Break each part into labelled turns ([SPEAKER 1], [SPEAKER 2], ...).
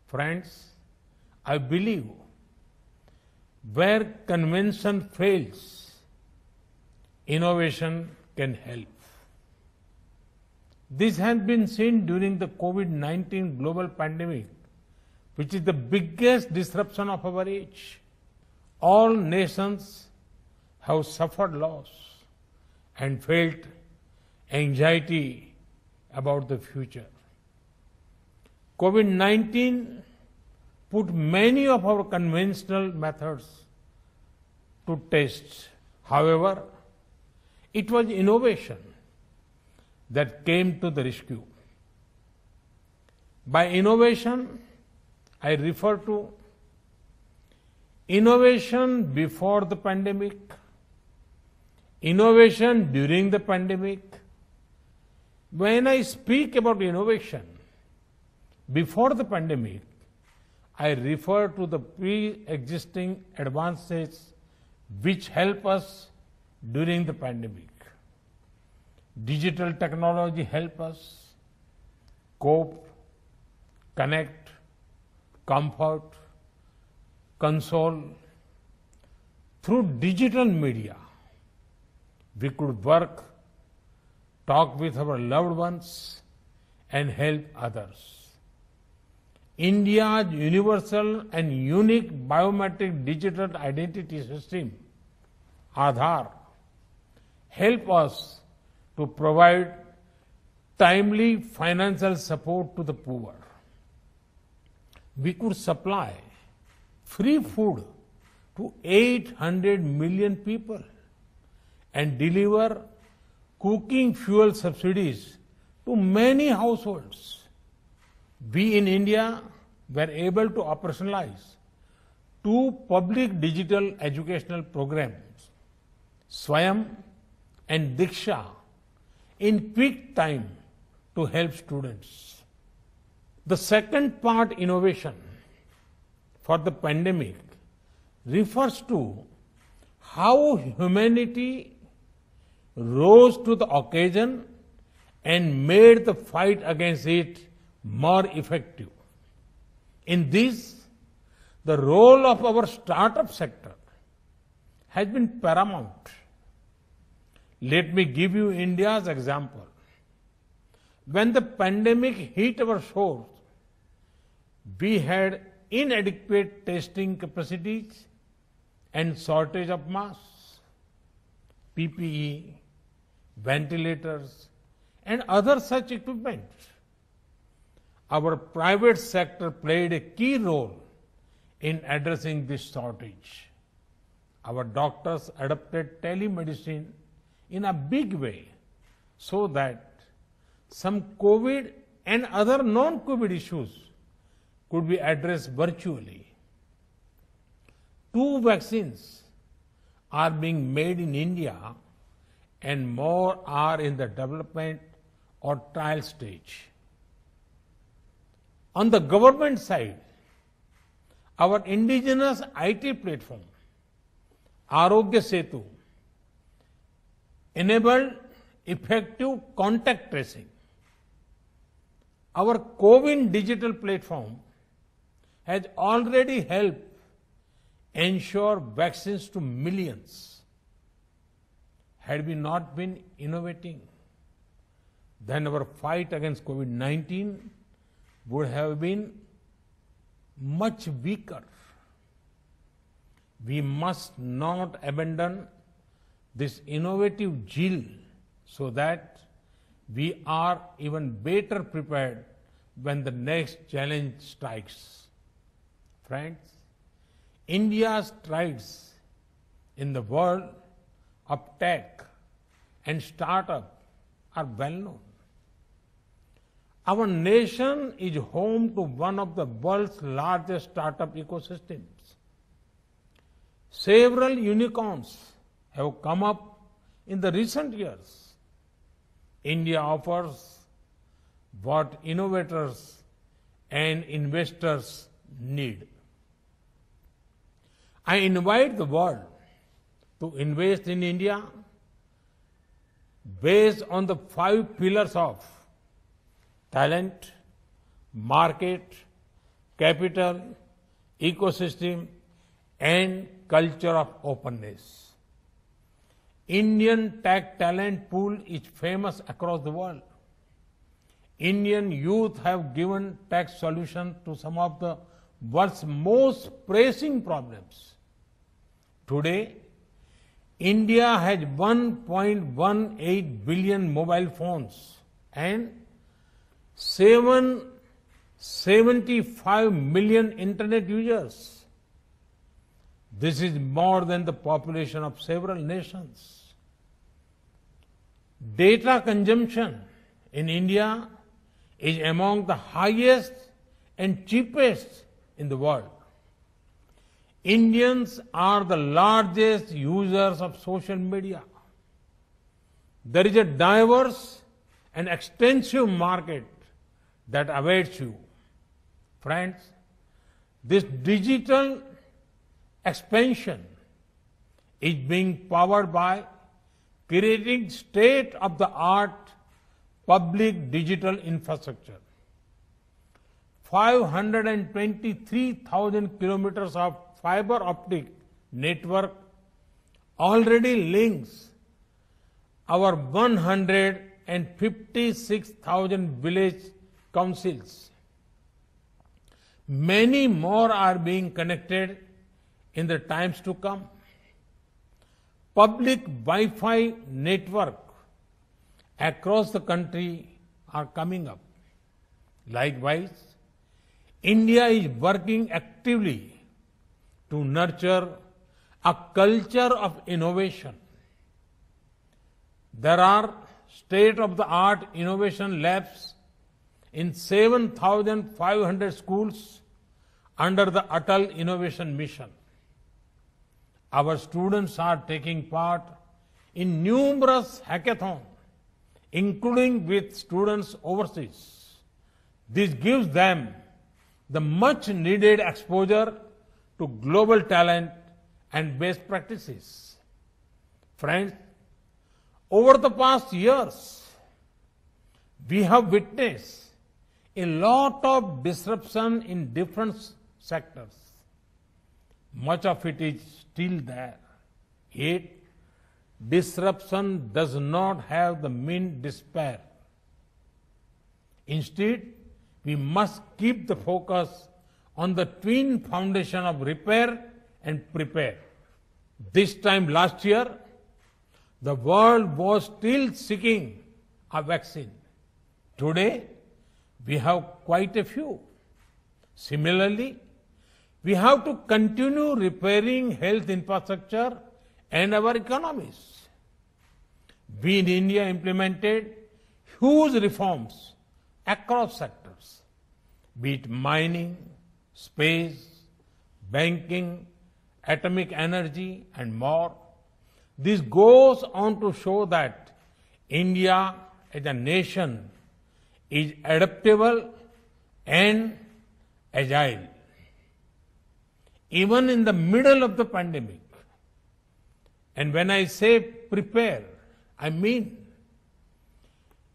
[SPEAKER 1] Friends, I believe where convention fails, innovation can help. This has been seen during the COVID-19 global pandemic, which is the biggest disruption of our age. All nations have suffered loss and felt anxiety about the future. COVID-19 put many of our conventional methods to test. However, it was innovation that came to the rescue. By innovation, I refer to innovation before the pandemic, innovation during the pandemic. When I speak about innovation before the pandemic, I refer to the pre-existing advances which help us during the pandemic. Digital technology help us cope, connect, comfort, console. Through digital media, we could work, talk with our loved ones, and help others. India's universal and unique biometric digital identity system, Aadhaar, help us to provide timely financial support to the poor. We could supply free food to 800 million people and deliver cooking fuel subsidies to many households. We in India were able to operationalize 2 public digital educational programs, Swayam and Diksha, in peak time to help students. The second part, innovation, for the pandemic refers to how humanity rose to the occasion and made the fight against it more effective. In this, the role of our startup sector has been paramount. Let me give you India's example. When the pandemic hit our shores, we had inadequate testing capacities and shortage of masks, PPE, ventilators, and other such equipment. Our private sector played a key role in addressing this shortage. Our doctors adopted telemedicine in a big way so that some COVID and other non-COVID issues could be addressed virtually. 2 vaccines are being made in India and more are in the development or trial stage. On the government side, our indigenous IT platform, Arogya Setu, enabled effective contact tracing. Our CoWIN digital platform has already helped ensure vaccines to millions. Had we not been innovating, then our fight against COVID-19 would have been much weaker. We must not abandon this innovative zeal so that we are even better prepared when the next challenge strikes. Friends, India's strides in the world of tech and startup are well known. Our nation is home to one of the world's largest startup ecosystems. Several unicorns have come up in the recent years. India offers what innovators and investors need. I invite the world to invest in India based on the 5 pillars of talent, market, capital, ecosystem, and culture of openness. Indian tech talent pool is famous across the world. Indian youth have given tech solutions to some of the world's most pressing problems. Today, India has 1.18 billion mobile phones and 775 million internet users. This is more than the population of several nations. Data consumption in India is among the highest and cheapest in the world. Indians are the largest users of social media. There is a diverse and extensive market that awaits you. Friends, this digital expansion is being powered by creating state-of-the-art public digital infrastructure. 523,000 kilometers of fiber optic network already links our 156,000 village councils. Many more are being connected in the times to come. Public Wi-Fi network across the country are coming up. Likewise, India is working actively to nurture a culture of innovation. There are state-of-the-art innovation labs in 7,500 schools under the Atal Innovation Mission. Our students are taking part in numerous hackathons, including with students overseas. This gives them the much needed exposure to global talent and best practices. Friends, over the past years, we have witnessed a lot of disruption in different sectors. Much of it is still there. Yet, disruption does not have the mean despair. Instead, we must keep the focus on the twin foundation of repair and prepare. This time last year, the world was still seeking a vaccine. Today, we have quite a few. Similarly, we have to continue repairing health infrastructure and our economies. We in India implemented huge reforms across sectors, be it mining, space, banking, atomic energy, and more. This goes on to show that India as a nation is adaptable and agile. Even in the middle of the pandemic, and when I say prepare, I mean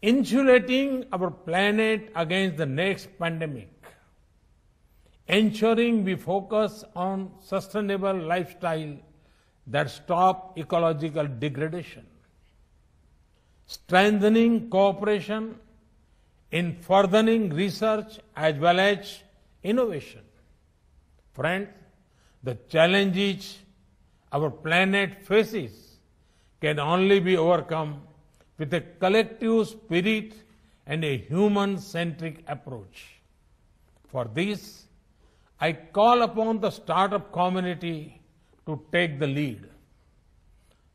[SPEAKER 1] insulating our planet against the next pandemic, ensuring we focus on sustainable lifestyle that stop ecological degradation, strengthening cooperation in furthering research as well as innovation. Friends, the challenges our planet faces can only be overcome with a collective spirit and a human-centric approach. For this, I call upon the startup community to take the lead.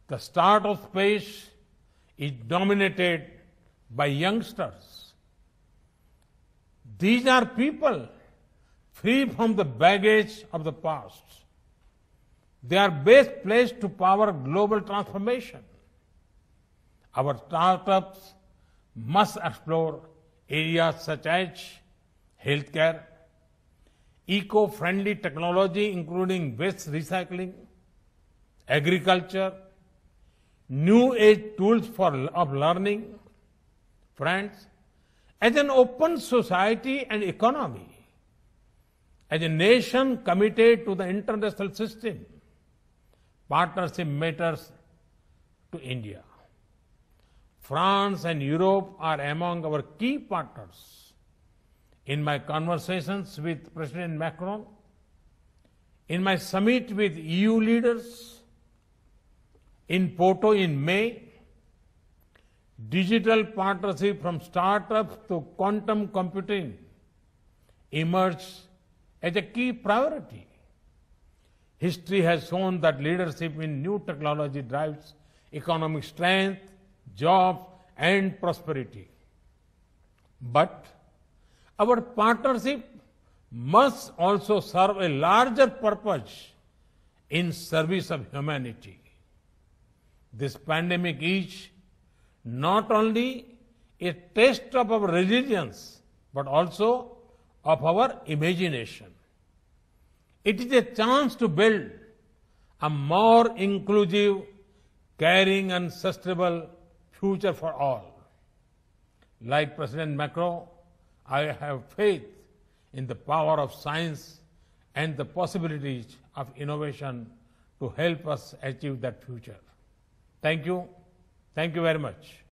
[SPEAKER 1] The startup space is dominated by youngsters. These are people free from the baggage of the past. They are best placed to power global transformation. Our startups must explore areas such as healthcare, eco-friendly technology including waste recycling, agriculture, new age tools of learning. Friends, as an open society and economy, As a nation committed to the international system, partnership matters to India. France and Europe are among our key partners. In my conversations with President Macron, in my summit with EU leaders, in Porto in May, digital partnership from startups to quantum computing emerged as a key priority. History has shown that leadership in new technology drives economic strength, jobs, and prosperity. But our partnership must also serve a larger purpose in service of humanity. This pandemic is not only a test of our resilience, but also of our imagination. It is a chance to build a more inclusive, caring and sustainable future for all. Like President Macron, I have faith in the power of science and the possibilities of innovation to help us achieve that future. Thank you. Thank you very much.